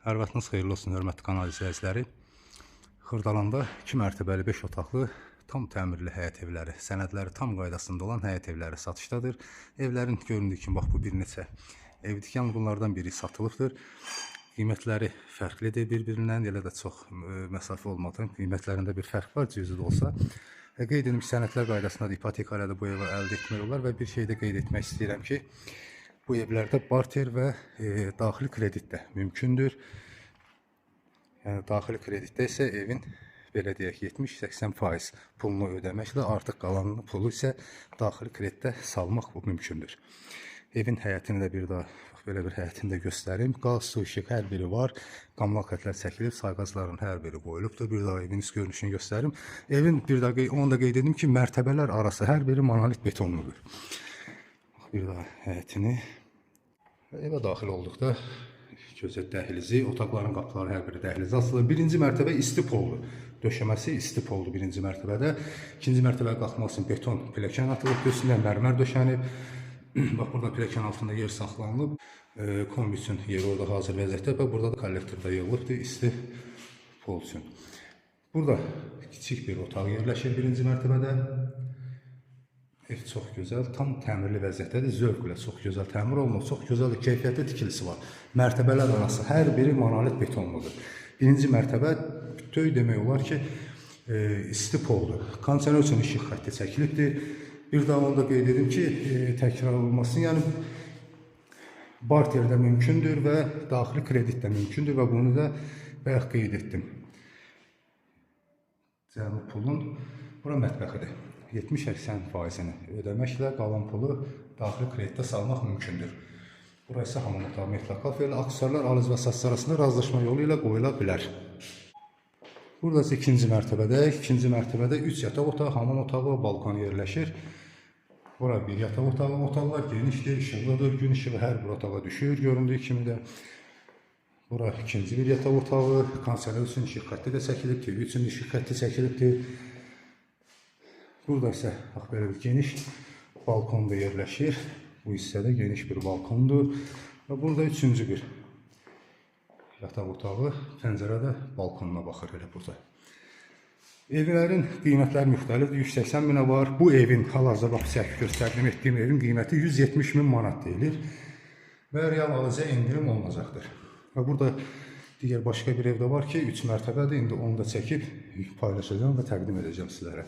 Hər vaxtınız xeyirli olsun, hörmətli kanal izləyiciləri. Xırdalanda 2 mərtəbəli 5 otaqlı tam təmirli həyət evləri, sənədləri tam qaydasında olan həyət evləri satışdadır. Evlərin göründüyü kimi bax bu bir neçə evdir ki, bunlardan biri satılıbdır. Qiymətləri fərqlidir bir-birindən, elə də çox məsafə olmadan qiymətlərində bir fərq var, cüzi də olsa. Qeyd edim ki, sənədlər qaydasında da ipoteka ilə də bu evi əldə etmək olar və bir şey də qeyd etmək istəyirəm ki, bu evlərdə barter və daxili kredit də mümkündür. Yəni daxili kreditdə isə evin belə deyək 70-80% pulunu ödəməklə artıq qalan pulu isə daxili kreditdə salmaq bu mümkündür. Evin həyətini də bir daha belə bir həyətini də göstərim. Qaz, su, işıq hər biri var. Qamlaq xətlər çəkilib, sayğacların hər biri qoyulubdur. Bir daha evin üst görünüşünü göstərim. Evin bir daha onu da qeyd edim ki, mərtəbələr arası hər biri monolit betonludur. Bir daha həyətini. Evə daxil olduqda gözəl dəhlizi, otaqların qapıları hər biri dəhlizə açılır. Birinci mərtəbə isti poldur. Döşəməsi isti poldur birinci mərtəbədə. İkinci mərtəbəyə qalxmaq üçün beton pilləkən atılıb, üstündə mərmər döşənib. Bax, burada pilləkən altında yer saxlanılıb. Kombi üçün yeri orada hazır vəziyyətdə və burada da kollektorda yığılıbdır isti pol üçün. Burada kiçik bir otaq yerləşir birinci mərtəbədə. Ev çox gözəl, tam təmirli vəziyyətdədir, zövqlə çox gözəl təmir olunur, çox gözəl keyfiyyətli tikilisi var. Mərtəbələr arası hər biri monolit betonludur. Birinci mərtəbə bütöv demək olar ki, isti poldur. Kondisioner üçün işıq xətti çəkilibdir. Bir daha onu da qeyd edim ki, təkrar olmasın, yəni barter də mümkündür və daxili kredit də mümkündür və bunu da bayaq qeyd etdim. Cəmi pulun bura mətbəxidir. 70-80%-ni ödəməklə qalan pulu daxili kreditdə salmaq mümkündür. Burası hamam otağı metal kafe ilə aksessuarlar alıcı və satıcı arasında razılaşma yolu ilə qoyula bilər. Burası ikinci mərtəbədə. İkinci mərtəbədə 3 yataq otağı, hamam otağı və balkon yerləşir. Bura bir yataq otağı, otaqlar genişdir, işıqlıdır, gün işığı hər bir otağa düşür, göründüyü kimi də. Bura ikinci bir yataq otağı, kondisioner üçün işıq xətti də çəkilib, TV üçün işıq xətti çəkilibdir. Burada isə belə bir geniş balkon da yerləşir. Bu hissədə geniş bir balkondur. Və burada üçüncü bir yataq otağı, pəncərə də balkonuna baxır elə burada. Evlərin qiymətləri müxtəlifdir. 180 minə var. Bu evin hal-hazırda təqdim etdiyim evin qiyməti 170 min manat deyilir. Və real alıcıya endirim olunacaqdır. Və burada digər başqa bir evdə var ki, 3 mərtəbədir. İndi onu da çəkib paylaşacağım və təqdim edəcəm sizlərə.